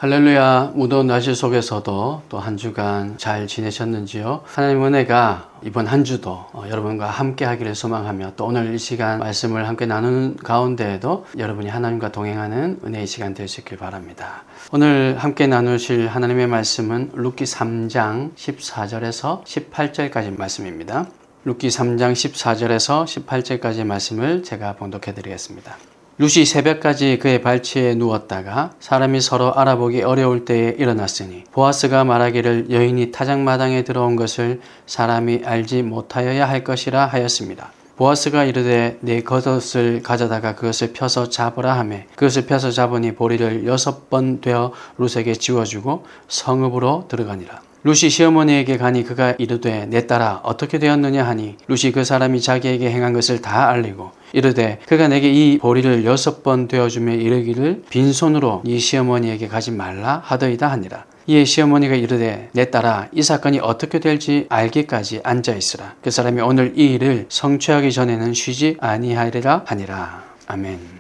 할렐루야. 무더운 날씨 속에서도 또 한 주간 잘 지내셨는지요? 하나님 은혜가 이번 한 주도 여러분과 함께 하기를 소망하며 또 오늘 이 시간 말씀을 함께 나누는 가운데에도 여러분이 하나님과 동행하는 은혜의 시간 될 수 있길 바랍니다. 오늘 함께 나누실 하나님의 말씀은 룻기 3장 14절에서 18절까지 말씀입니다. 룻기 3장 14절에서 18절까지의 말씀을 제가 봉독해 드리겠습니다. 룻이 새벽까지 그의 발치에 누웠다가 사람이 서로 알아보기 어려울 때에 일어났으니 보아스가 말하기를 여인이 타작마당에 들어온 것을 사람이 알지 못하여야 할 것이라 하였습니다. 보아스가 이르되 네 겉옷을 가져다가 그것을 펴서 잡으라 하며 그것을 펴서 잡으니 보리를 6번 되어 룻에게 지워주고 성읍으로 들어가니라. 룻이 시어머니에게 가니 그가 이르되 내 딸아 어떻게 되었느냐 하니 룻이 그 사람이 자기에게 행한 것을 다 알리고 이르되 그가 내게 이 보리를 6번 되어주며 이르기를 빈손으로 네 시어머니에게 가지 말라 하더이다 하니라. 이에 시어머니가 이르되 내 딸아 이 사건이 어떻게 될지 알기까지 앉아있으라. 그 사람이 오늘 이 일을 성취하기 전에는 쉬지 아니하리라 하니라. 아멘.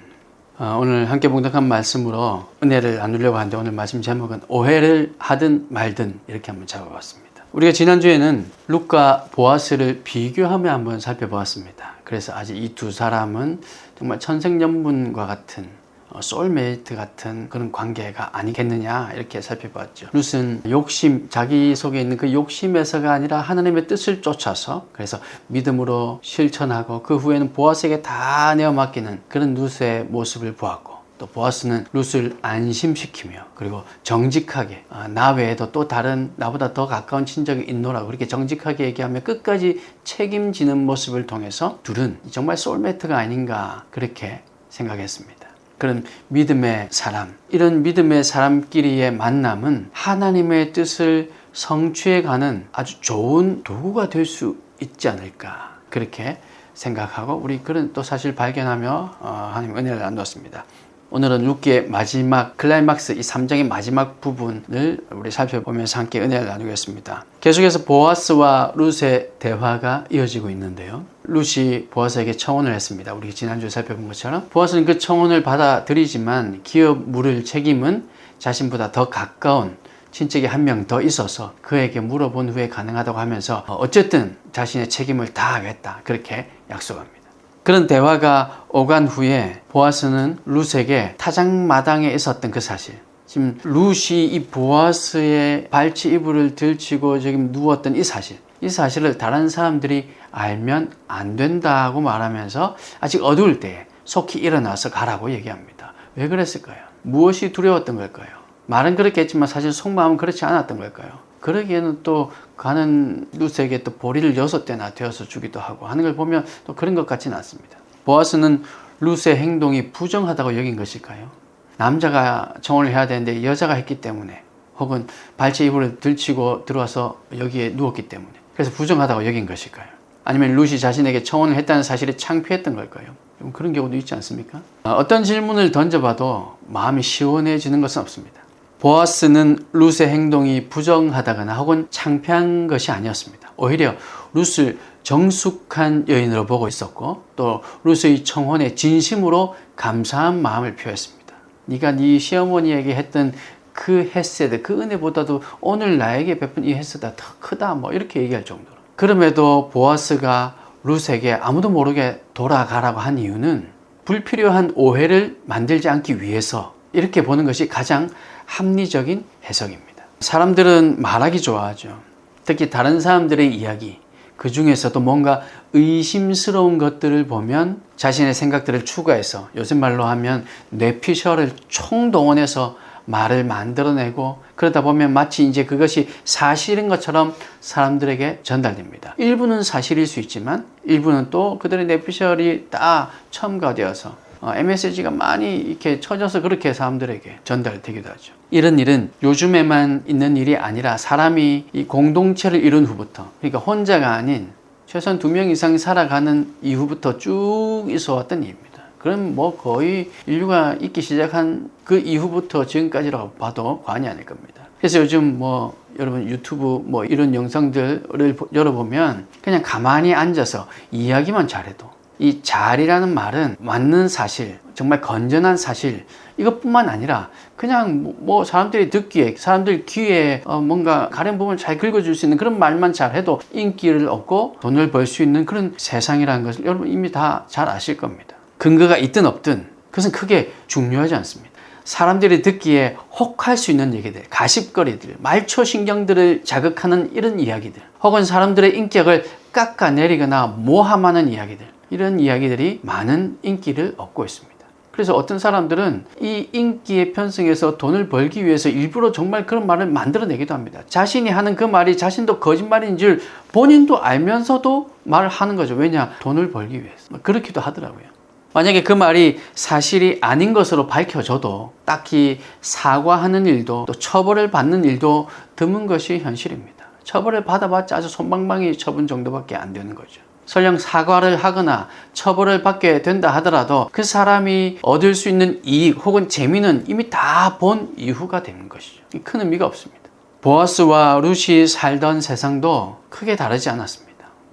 오늘 함께 봉독한 말씀으로 은혜를 나누려고 하는데 오늘 말씀 제목은 오해를 하든 말든 이렇게 한번 잡아봤습니다. 우리가 지난주에는 룻과 보아스를 비교하며 한번 살펴보았습니다. 그래서 아직 이 두 사람은 정말 천생연분과 같은 소울메이트 같은 그런 관계가 아니겠느냐 이렇게 살펴봤죠. 룻은 욕심, 자기 속에 있는 그 욕심에서가 아니라 하나님의 뜻을 쫓아서 그래서 믿음으로 실천하고 그 후에는 보아스에게 다 내어 맡기는 그런 룻의 모습을 보았고 또 보아스는 룻을 안심시키며 그리고 정직하게 나 외에도 또 다른 나보다 더 가까운 친족이 있노라고 그렇게 정직하게 얘기하며 끝까지 책임지는 모습을 통해서 둘은 정말 소울메이트가 아닌가 그렇게 생각했습니다. 그런 믿음의 사람, 이런 믿음의 사람끼리의 만남은 하나님의 뜻을 성취해가는 아주 좋은 도구가 될 수 있지 않을까 그렇게 생각하고 우리 그런 또 사실 발견하며 하나님 은혜를 나누었습니다. 오늘은 룻기의 마지막 클라이막스 이 3장의 마지막 부분을 우리 살펴보면서 함께 은혜를 나누겠습니다. 계속해서 보아스와 룻의 대화가 이어지고 있는데요. 룻이 보아스에게 청혼을 했습니다. 우리 지난주에 살펴본 것처럼 보아스는 그 청혼을 받아들이지만 기업 물을 책임은 자신보다 더 가까운 친척이 한 명 더 있어서 그에게 물어본 후에 가능하다고 하면서 어쨌든 자신의 책임을 다하겠다 그렇게 약속합니다. 그런 대화가 오간 후에 보아스는 룻에게 타작마당에 있었던 그 사실, 지금 룻이 이 보아스의 발치 이불을 들치고 지금 누웠던 이 사실을 다른 사람들이 알면 안 된다고 말하면서 아직 어두울 때에 속히 일어나서 가라고 얘기합니다. 왜 그랬을까요? 무엇이 두려웠던 걸까요? 말은 그렇게 했지만 사실 속마음은 그렇지 않았던 걸까요? 그러기에는 또 가는 룻에게 또 보리를 6대나 되어서 주기도 하고 하는 걸 보면 또 그런 것 같지는 않습니다. 보아스는 룻의 행동이 부정하다고 여긴 것일까요? 남자가 청혼을 해야 되는데 여자가 했기 때문에 혹은 발치 이불을 들치고 들어와서 여기에 누웠기 때문에 그래서 부정하다고 여긴 것일까요? 아니면 룻이 자신에게 청혼을 했다는 사실이 창피했던 걸까요? 그런 경우도 있지 않습니까? 어떤 질문을 던져봐도 마음이 시원해지는 것은 없습니다. 보아스는 룻의 행동이 부정하다거나 혹은 창피한 것이 아니었습니다. 오히려 룻을 정숙한 여인으로 보고 있었고 또 룻의 청혼에 진심으로 감사한 마음을 표했습니다. 네가 네 시어머니에게 했던 그 헤세드, 그 은혜보다도 오늘 나에게 베푼 이 헤세드가 더 크다 뭐 이렇게 얘기할 정도로. 그럼에도 보아스가 룻에게 아무도 모르게 돌아가라고 한 이유는 불필요한 오해를 만들지 않기 위해서 이렇게 보는 것이 가장 합리적인 해석입니다. 사람들은 말하기 좋아하죠. 특히 다른 사람들의 이야기, 그 중에서도 뭔가 의심스러운 것들을 보면 자신의 생각들을 추가해서 요즘 말로 하면 뇌피셜을 총동원해서 말을 만들어내고 그러다 보면 마치 이제 그것이 사실인 것처럼 사람들에게 전달됩니다. 일부는 사실일 수 있지만 일부는 또 그들의 뇌피셜이 다 첨가되어서 MSG가 많이 이렇게 쳐져서 그렇게 사람들에게 전달되기도 하죠. 이런 일은 요즘에만 있는 일이 아니라 사람이 이 공동체를 이룬 후부터, 그러니까 혼자가 아닌 최소한 2명 이상이 살아가는 이후부터 쭉 있어왔던 일입니다. 그럼 뭐 거의 인류가 있기 시작한 그 이후부터 지금까지라고 봐도 과언이 아닐 겁니다. 그래서 요즘 뭐 여러분 유튜브 뭐 이런 영상들을 열어보면 그냥 가만히 앉아서 이야기만 잘해도 이 잘이라는 말은 맞는 사실, 정말 건전한 사실, 이것뿐만 아니라 그냥 뭐 사람들이 듣기에, 사람들 귀에 뭔가 가령 부분을 잘 긁어줄 수 있는 그런 말만 잘해도 인기를 얻고 돈을 벌 수 있는 그런 세상이라는 것을 여러분 이미 다 잘 아실 겁니다. 근거가 있든 없든 그것은 크게 중요하지 않습니다. 사람들이 듣기에 혹할 수 있는 얘기들, 가십거리들, 말초신경들을 자극하는 이런 이야기들, 혹은 사람들의 인격을 깎아내리거나 모함하는 이야기들, 이런 이야기들이 많은 인기를 얻고 있습니다. 그래서 어떤 사람들은 이 인기에 편승해서 돈을 벌기 위해서 일부러 정말 그런 말을 만들어내기도 합니다. 자신이 하는 그 말이 자신도 거짓말인 줄 본인도 알면서도 말을 하는 거죠. 왜냐? 돈을 벌기 위해서. 그렇기도 하더라고요. 만약에 그 말이 사실이 아닌 것으로 밝혀져도 딱히 사과하는 일도 또 처벌을 받는 일도 드문 것이 현실입니다. 처벌을 받아봤자 아주 솜방망이 처분 정도밖에 안 되는 거죠. 설령 사과를 하거나 처벌을 받게 된다 하더라도 그 사람이 얻을 수 있는 이익 혹은 재미는 이미 다 본 이후가 되는 것이죠. 큰 의미가 없습니다. 보아스와 룻이 살던 세상도 크게 다르지 않았습니다.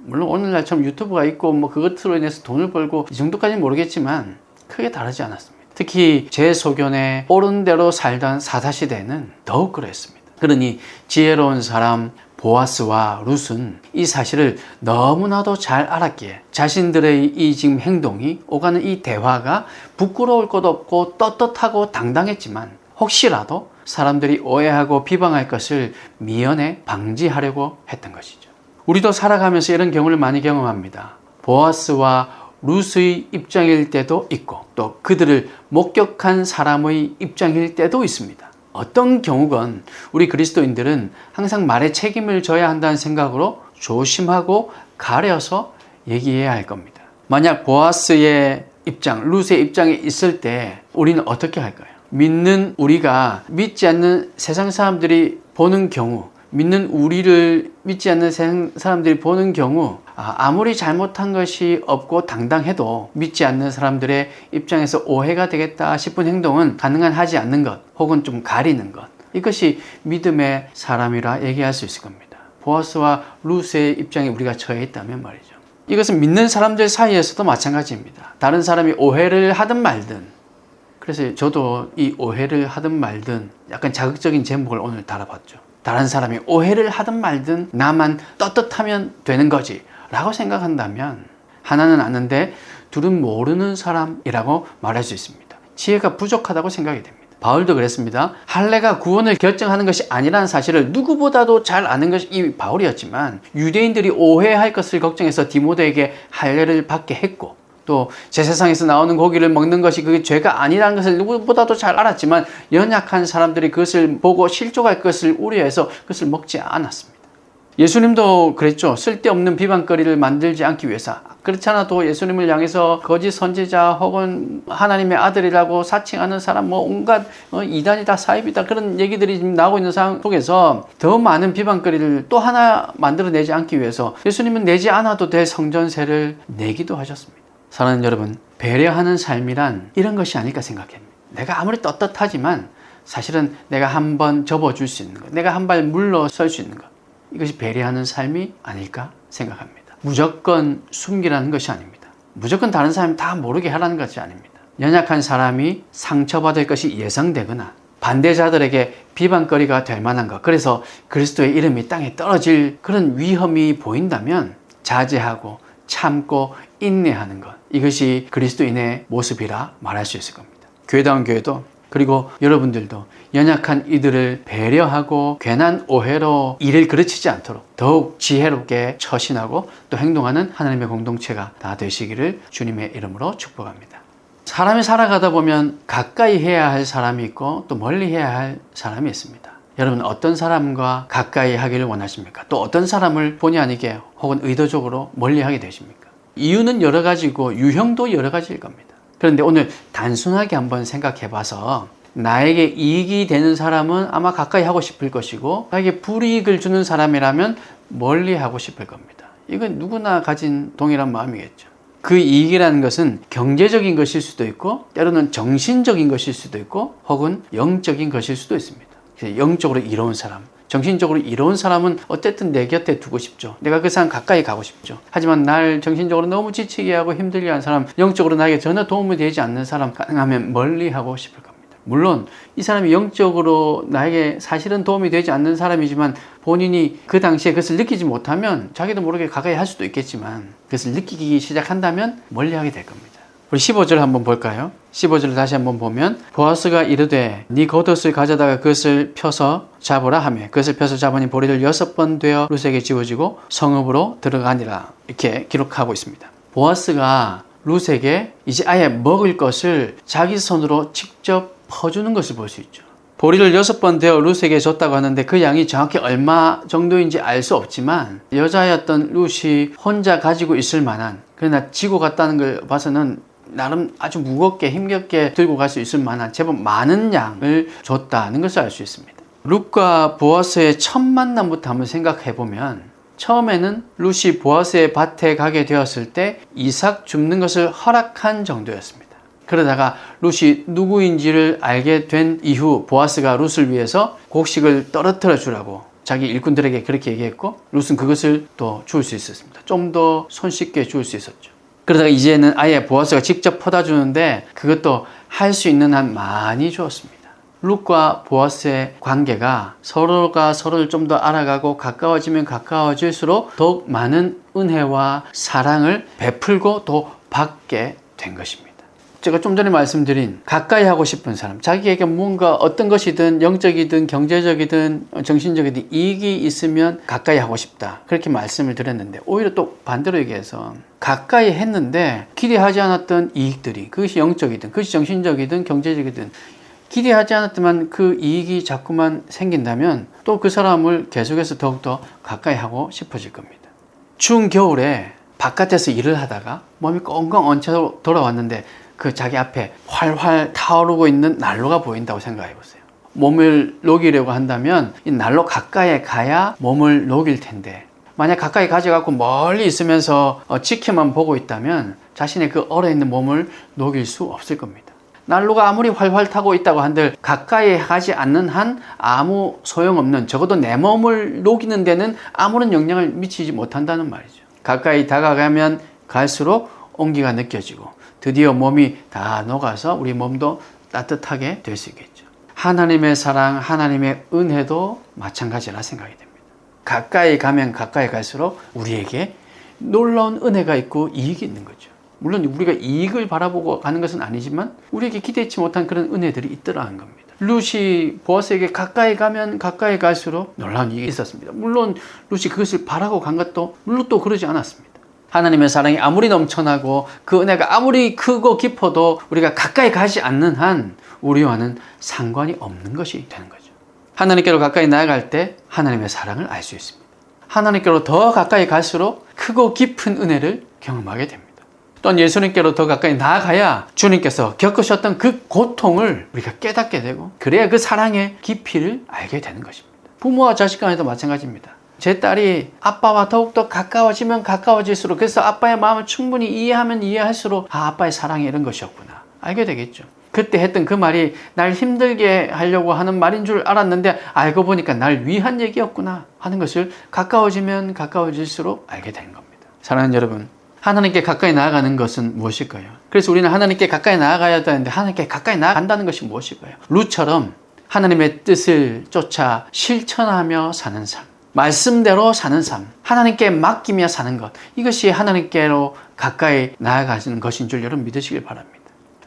물론 오늘날처럼 유튜브가 있고 뭐 그것으로 인해서 돈을 벌고 이 정도까지는 모르겠지만 크게 다르지 않았습니다. 특히 제 소견에 옳은 대로 살던 사사시대에는 더욱 그랬습니다. 그러니 지혜로운 사람 보아스와 룻은 이 사실을 너무나도 잘 알았기에 자신들의 이 지금 행동이 오가는 이 대화가 부끄러울 것 없고 떳떳하고 당당했지만 혹시라도 사람들이 오해하고 비방할 것을 미연에 방지하려고 했던 것이죠. 우리도 살아가면서 이런 경우를 많이 경험합니다. 보아스와 룻의 입장일 때도 있고 또 그들을 목격한 사람의 입장일 때도 있습니다. 어떤 경우건 우리 그리스도인들은 항상 말에 책임을 져야 한다는 생각으로 조심하고 가려서 얘기해야 할 겁니다. 만약 보아스의 입장, 룻의 입장에 있을 때 우리는 어떻게 할까요? 믿는 우리가 믿지 않는 세상 사람들이 보는 경우, 믿는 우리를 믿지 않는 세상 사람들이 보는 경우 아무리 잘못한 것이 없고 당당해도 믿지 않는 사람들의 입장에서 오해가 되겠다 싶은 행동은 가능한 하지 않는 것 혹은 좀 가리는 것, 이것이 믿음의 사람이라 얘기할 수 있을 겁니다. 보아스와 룻의 입장에 우리가 처해 있다면 말이죠. 이것은 믿는 사람들 사이에서도 마찬가지입니다. 다른 사람이 오해를 하든 말든, 그래서 저도 이 오해를 하든 말든 약간 자극적인 제목을 오늘 달아봤죠. 다른 사람이 오해를 하든 말든 나만 떳떳하면 되는 거지 라고 생각한다면 하나는 아는데 둘은 모르는 사람이라고 말할 수 있습니다. 지혜가 부족하다고 생각이 됩니다. 바울도 그랬습니다. 할례가 구원을 결정하는 것이 아니라는 사실을 누구보다도 잘 아는 것이 이 바울이었지만 유대인들이 오해할 것을 걱정해서 디모데에게 할례를 받게 했고 또 제사상에서 나오는 고기를 먹는 것이 그게 죄가 아니라는 것을 누구보다도 잘 알았지만 연약한 사람들이 그것을 보고 실족할 것을 우려해서 그것을 먹지 않았습니다. 예수님도 그랬죠. 쓸데없는 비방거리를 만들지 않기 위해서. 그렇지 않아도 예수님을 향해서 거짓 선지자 혹은 하나님의 아들이라고 사칭하는 사람 뭐 온갖 이단이다 사입이다 그런 얘기들이 지금 나오고 있는 상황 속에서 더 많은 비방거리를 또 하나 만들어내지 않기 위해서 예수님은 내지 않아도 될 성전세를 내기도 하셨습니다. 사랑하는 여러분, 배려하는 삶이란 이런 것이 아닐까 생각합니다. 내가 아무리 떳떳하지만 사실은 내가 한 번 접어줄 수 있는 것, 내가 한 발 물러설 수 있는 것, 이것이 배려하는 삶이 아닐까 생각합니다. 무조건 숨기라는 것이 아닙니다. 무조건 다른 사람이 다 모르게 하라는 것이 아닙니다. 연약한 사람이 상처받을 것이 예상되거나 반대자들에게 비방거리가 될 만한 것, 그래서 그리스도의 이름이 땅에 떨어질 그런 위험이 보인다면 자제하고 참고 인내하는 것, 이것이 그리스도인의 모습이라 말할 수 있을 겁니다. 교회다운 교회도 그리고 여러분들도 연약한 이들을 배려하고 괜한 오해로 일을 그르치지 않도록 더욱 지혜롭게 처신하고 또 행동하는 하나님의 공동체가 다 되시기를 주님의 이름으로 축복합니다. 사람이 살아가다 보면 가까이 해야 할 사람이 있고 또 멀리 해야 할 사람이 있습니다. 여러분 어떤 사람과 가까이 하기를 원하십니까? 또 어떤 사람을 본의 아니게 혹은 의도적으로 멀리 하게 되십니까? 이유는 여러 가지고 유형도 여러 가지일 겁니다. 그런데 오늘 단순하게 한번 생각해 봐서 나에게 이익이 되는 사람은 아마 가까이 하고 싶을 것이고 나에게 불이익을 주는 사람이라면 멀리 하고 싶을 겁니다. 이건 누구나 가진 동일한 마음이겠죠. 그 이익이라는 것은 경제적인 것일 수도 있고 때로는 정신적인 것일 수도 있고 혹은 영적인 것일 수도 있습니다. 영적으로 이로운 사람, 정신적으로 이로운 사람은 어쨌든 내 곁에 두고 싶죠. 내가 그 사람 가까이 가고 싶죠. 하지만 날 정신적으로 너무 지치게 하고 힘들게 한 사람, 영적으로 나에게 전혀 도움이 되지 않는 사람, 가능하면 멀리 하고 싶을 겁니다. 물론 이 사람이 영적으로 나에게 사실은 도움이 되지 않는 사람이지만 본인이 그 당시에 그것을 느끼지 못하면 자기도 모르게 가까이 할 수도 있겠지만 그것을 느끼기 시작한다면 멀리 하게 될 겁니다. 우리 15절 한번 볼까요? 15절을 다시 한번 보면 보아스가 이르되 네 겉옷을 가져다가 그것을 펴서 잡으라 하며 그것을 펴서 잡으니 보리를 6번 되어 룻에게 지워지고 성읍으로 들어가니라. 이렇게 기록하고 있습니다. 보아스가 룻에게 이제 아예 먹을 것을 자기 손으로 직접 퍼주는 것을 볼 수 있죠. 보리를 6번 되어 룻에게 줬다고 하는데 그 양이 정확히 얼마 정도인지 알 수 없지만 여자였던 룻이 혼자 가지고 있을 만한, 그러나 지고 갔다는 걸 봐서는 나름 아주 무겁게 힘겹게 들고 갈 수 있을 만한 제법 많은 양을 줬다는 것을 알 수 있습니다. 룻과 보아스의 첫 만남부터 한번 생각해 보면 처음에는 룻이 보아스의 밭에 가게 되었을 때 이삭 줍는 것을 허락한 정도였습니다. 그러다가 룻이 누구인지를 알게 된 이후 보아스가 룻을 위해서 곡식을 떨어뜨려 주라고 자기 일꾼들에게 그렇게 얘기했고 룻은 그것을 또 줄 수 있었습니다. 좀 더 손쉽게 줄 수 있었죠. 그러다가 이제는 아예 보아스가 직접 퍼다 주는데 그것도 할 수 있는 한 많이 주었습니다. 룻과 보아스의 관계가 서로가 서로를 좀 더 알아가고 가까워지면 가까워질수록 더욱 많은 은혜와 사랑을 베풀고 또 받게 된 것입니다. 제가 좀 전에 말씀드린 가까이 하고 싶은 사람, 자기에게 뭔가 어떤 것이든 영적이든 경제적이든 정신적이든 이익이 있으면 가까이 하고 싶다, 그렇게 말씀을 드렸는데 오히려 또 반대로 얘기해서 가까이 했는데 기대하지 않았던 이익들이, 그것이 영적이든 그것이 정신적이든 경제적이든 기대하지 않았지만 그 이익이 자꾸만 생긴다면 또 그 사람을 계속해서 더욱더 가까이 하고 싶어질 겁니다. 추운 겨울에 바깥에서 일을 하다가 몸이 꽁꽁 얹혀 돌아왔는데 그 자기 앞에 활활 타오르고 있는 난로가 보인다고 생각해 보세요. 몸을 녹이려고 한다면 이 난로 가까이에 가야 몸을 녹일 텐데 만약 가까이 가져가고 멀리 있으면서 지켜만 보고 있다면 자신의 그 얼어있는 몸을 녹일 수 없을 겁니다. 난로가 아무리 활활 타고 있다고 한들 가까이 가지 않는 한 아무 소용없는, 적어도 내 몸을 녹이는 데는 아무런 영향을 미치지 못한다는 말이죠. 가까이 다가가면 갈수록 온기가 느껴지고 드디어 몸이 다 녹아서 우리 몸도 따뜻하게 될 수 있겠죠. 하나님의 사랑, 하나님의 은혜도 마찬가지라 생각이 됩니다. 가까이 가면 가까이 갈수록 우리에게 놀라운 은혜가 있고 이익이 있는 거죠. 물론 우리가 이익을 바라보고 가는 것은 아니지만 우리에게 기대치 못한 그런 은혜들이 있더라는 겁니다. 룻이 보아스에게 가까이 가면 가까이 갈수록 놀라운 이익이 있었습니다. 물론 룻이 그것을 바라고 간 것도 물론 또 그러지 않았습니다. 하나님의 사랑이 아무리 넘쳐나고 그 은혜가 아무리 크고 깊어도 우리가 가까이 가지 않는 한 우리와는 상관이 없는 것이 되는 거죠. 하나님께로 가까이 나아갈 때 하나님의 사랑을 알 수 있습니다. 하나님께로 더 가까이 갈수록 크고 깊은 은혜를 경험하게 됩니다. 또한 예수님께로 더 가까이 나아가야 주님께서 겪으셨던 그 고통을 우리가 깨닫게 되고 그래야 그 사랑의 깊이를 알게 되는 것입니다. 부모와 자식 간에도 마찬가지입니다. 제 딸이 아빠와 더욱더 가까워지면 가까워질수록, 그래서 아빠의 마음을 충분히 이해하면 이해할수록 아빠의 사랑이 이런 것이었구나 알게 되겠죠. 그때 했던 그 말이 날 힘들게 하려고 하는 말인 줄 알았는데 알고 보니까 날 위한 얘기였구나 하는 것을 가까워지면 가까워질수록 알게 되는 겁니다. 사랑하는 여러분, 하나님께 가까이 나아가는 것은 무엇일까요? 그래서 우리는 하나님께 가까이 나아가야 되는데 하나님께 가까이 나아간다는 것이 무엇일까요? 룻처럼 하나님의 뜻을 쫓아 실천하며 사는 삶, 말씀대로 사는 삶, 하나님께 맡기며 사는 것, 이것이 하나님께로 가까이 나아가는 것인 줄 여러분 믿으시길 바랍니다.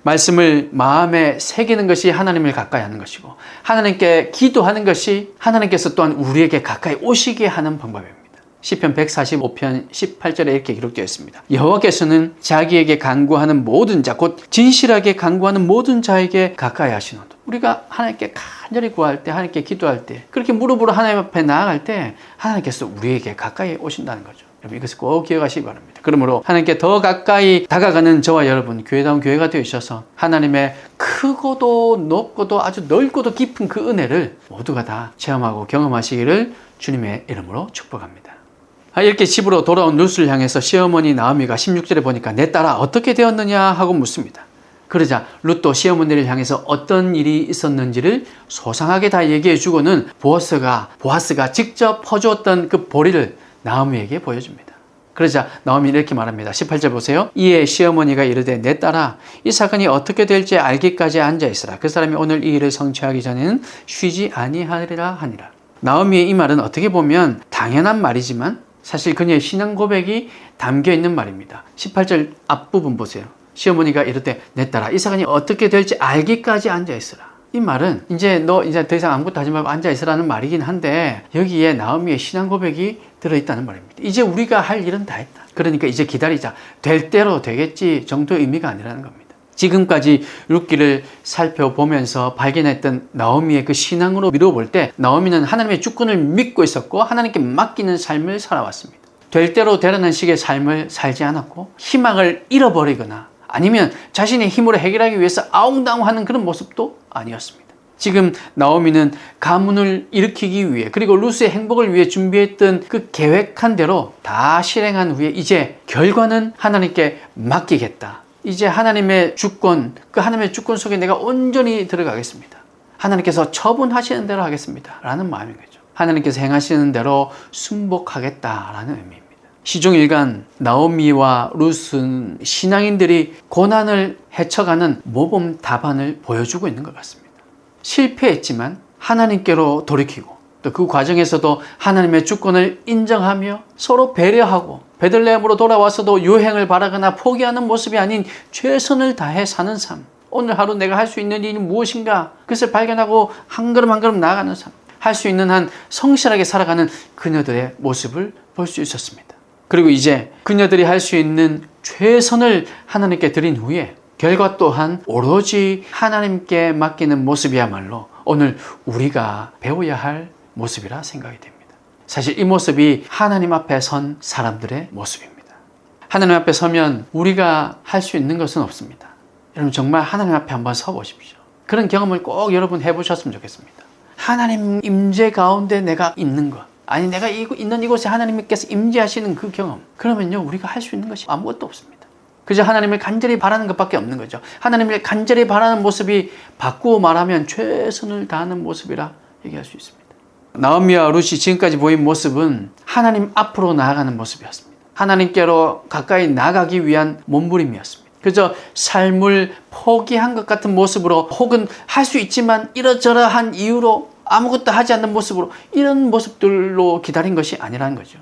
말씀을 마음에 새기는 것이 하나님을 가까이 하는 것이고 하나님께 기도하는 것이 하나님께서 또한 우리에게 가까이 오시게 하는 방법입니다. 시편 145편 18절에 이렇게 기록되어 있습니다. 여호와께서는 자기에게 간구하는 모든 자, 곧 진실하게 간구하는 모든 자에게 가까이 하시노도. 우리가 하나님께 간절히 구할 때, 하나님께 기도할 때, 그렇게 무릎으로 하나님 앞에 나아갈 때 하나님께서 우리에게 가까이 오신다는 거죠. 여러분 이것을 꼭 기억하시기 바랍니다. 그러므로 하나님께 더 가까이 다가가는 저와 여러분, 교회다운 교회가 되어 있어서 하나님의 크고도 높고도 아주 넓고도 깊은 그 은혜를 모두가 다 체험하고 경험하시기를 주님의 이름으로 축복합니다. 이렇게 집으로 돌아온 룻을 향해서 시어머니 나오미가 16절에 보니까 내 딸아 어떻게 되었느냐 하고 묻습니다. 그러자 룻도 시어머니를 향해서 어떤 일이 있었는지를 소상하게 다 얘기해 주고는 보아스가 직접 퍼주었던 그 보리를 나오미에게 보여줍니다. 그러자 나오미는 이렇게 말합니다. 18절 보세요. 이에 시어머니가 이르되 내 딸아 이 사건이 어떻게 될지 알기까지 앉아있으라. 그 사람이 오늘 이 일을 성취하기 전에는 쉬지 아니하리라 하니라. 나오미의 이 말은 어떻게 보면 당연한 말이지만 사실 그녀의 신앙 고백이 담겨있는 말입니다. 18절 앞부분 보세요. 시어머니가 이르되 내 딸아 이 사건이 어떻게 될지 알기까지 앉아있으라. 이 말은 이제 너 더 이상 아무것도 하지 말고 앉아있으라는 말이긴 한데 여기에 나오미의 신앙 고백이 들어있다는 말입니다. 이제 우리가 할 일은 다 했다. 그러니까 이제 기다리자. 될 대로 되겠지 정도의 의미가 아니라는 겁니다. 지금까지 룻기를 살펴보면서 발견했던 나오미의 그 신앙으로 미뤄볼 때 나오미는 하나님의 주권을 믿고 있었고 하나님께 맡기는 삶을 살아왔습니다. 될 대로 되라는 식의 삶을 살지 않았고 희망을 잃어버리거나 아니면 자신의 힘으로 해결하기 위해서 아웅다웅하는 그런 모습도 아니었습니다. 지금 나오미는 가문을 일으키기 위해 그리고 룻의 행복을 위해 준비했던 그 계획한 대로 다 실행한 후에 이제 결과는 하나님께 맡기겠다. 이제 하나님의 주권, 그 하나님의 주권 속에 내가 온전히 들어가겠습니다. 하나님께서 처분하시는 대로 하겠습니다. 라는 마음인 거죠. 하나님께서 행하시는 대로 순복하겠다라는 의미입니다. 시종일관 나오미와 룻은 신앙인들이 고난을 헤쳐가는 모범 답안을 보여주고 있는 것 같습니다. 실패했지만 하나님께로 돌이키고 또 그 과정에서도 하나님의 주권을 인정하며 서로 배려하고 베들레헴으로 돌아와서도 유행을 바라거나 포기하는 모습이 아닌 최선을 다해 사는 삶. 오늘 하루 내가 할 수 있는 일이 무엇인가 그것을 발견하고 한 걸음 한 걸음 나아가는 삶. 할 수 있는 한 성실하게 살아가는 그녀들의 모습을 볼 수 있었습니다. 그리고 이제 그녀들이 할 수 있는 최선을 하나님께 드린 후에 결과 또한 오로지 하나님께 맡기는 모습이야말로 오늘 우리가 배워야 할 모습이라 생각이 됩니다. 사실 이 모습이 하나님 앞에 선 사람들의 모습입니다. 하나님 앞에 서면 우리가 할 수 있는 것은 없습니다. 여러분 정말 하나님 앞에 한번 서보십시오. 그런 경험을 꼭 여러분 해보셨으면 좋겠습니다. 하나님 임재 가운데 내가 있는 것, 아니 내가 있는 이곳에 하나님께서 임재하시는 그 경험, 그러면요 우리가 할 수 있는 것이 아무것도 없습니다. 그저 하나님을 간절히 바라는 것밖에 없는 거죠. 하나님을 간절히 바라는 모습이 바꾸어 말하면 최선을 다하는 모습이라 얘기할 수 있습니다. 나오미와 룻이 지금까지 보인 모습은 하나님 앞으로 나아가는 모습이었습니다. 하나님께로 가까이 나가기 위한 몸부림이었습니다. 그저 삶을 포기한 것 같은 모습으로 혹은 할 수 있지만 이러저러한 이유로 아무것도 하지 않는 모습으로 이런 모습들로 기다린 것이 아니라는 거죠.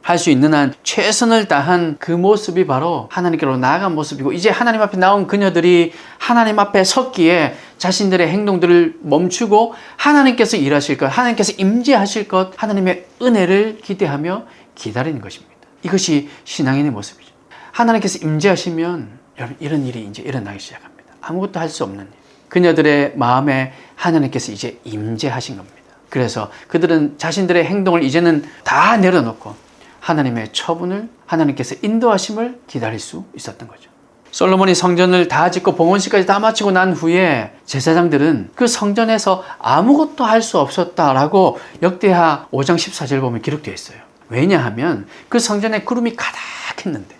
할 수 있는 한 최선을 다한 그 모습이 바로 하나님께로 나아간 모습이고 이제 하나님 앞에 나온 그녀들이 하나님 앞에 섰기에 자신들의 행동들을 멈추고 하나님께서 일하실 것, 하나님께서 임재하실 것, 하나님의 은혜를 기대하며 기다리는 것입니다. 이것이 신앙인의 모습이죠. 하나님께서 임재하시면 여러분 이런 일이 이제 일어나기 시작합니다. 아무것도 할 수 없는 일. 그녀들의 마음에 하나님께서 이제 임재하신 겁니다. 그래서 그들은 자신들의 행동을 이제는 다 내려놓고 하나님의 처분을 하나님께서 인도하심을 기다릴 수 있었던 거죠. 솔로몬이 성전을 다 짓고 봉헌식까지 다 마치고 난 후에 제사장들은 그 성전에서 아무것도 할 수 없었다라고 역대하 5장 14절 보면 기록되어 있어요. 왜냐하면 그 성전에 구름이 가득했는데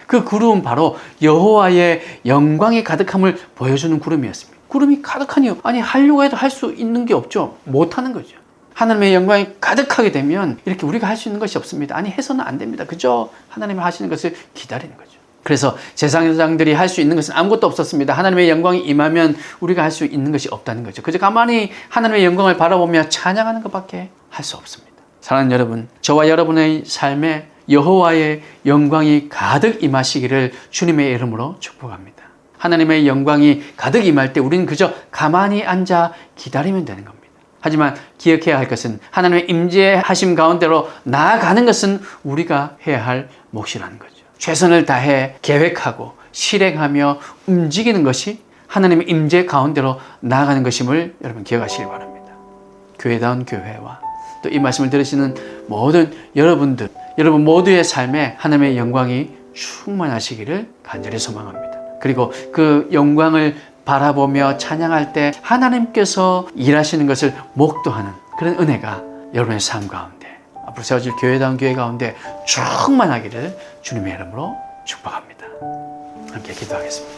그 구름은 바로 여호와의 영광이 가득함을 보여주는 구름이었습니다. 구름이 가득하니 아니 하려고 해도 할 수 있는 게 없죠. 못하는 거죠. 하나님의 영광이 가득하게 되면 이렇게 우리가 할 수 있는 것이 없습니다. 아니 해서는 안 됩니다. 그저 하나님이 하시는 것을 기다리는 거죠. 그래서 제사장들이 할 수 있는 것은 아무것도 없었습니다. 하나님의 영광이 임하면 우리가 할 수 있는 것이 없다는 거죠. 그저 가만히 하나님의 영광을 바라보며 찬양하는 것밖에 할 수 없습니다. 사랑하는 여러분, 저와 여러분의 삶에 여호와의 영광이 가득 임하시기를 주님의 이름으로 축복합니다. 하나님의 영광이 가득 임할 때 우리는 그저 가만히 앉아 기다리면 되는 겁니다. 하지만 기억해야 할 것은 하나님의 임재하심 가운데로 나아가는 것은 우리가 해야 할 몫이라는 거죠. 최선을 다해 계획하고 실행하며 움직이는 것이 하나님의 임재 가운데로 나아가는 것임을 여러분 기억하시기 바랍니다. 교회다운 교회와 또 이 말씀을 들으시는 모든 여러분들, 여러분 모두의 삶에 하나님의 영광이 충만하시기를 간절히 소망합니다. 그리고 그 영광을 바라보며 찬양할 때 하나님께서 일하시는 것을 목도하는 그런 은혜가 여러분의 삶 가운데 앞으로 세워질 교회다운 교회 가운데 충만하기를 주님의 이름으로 축복합니다. 함께 기도하겠습니다.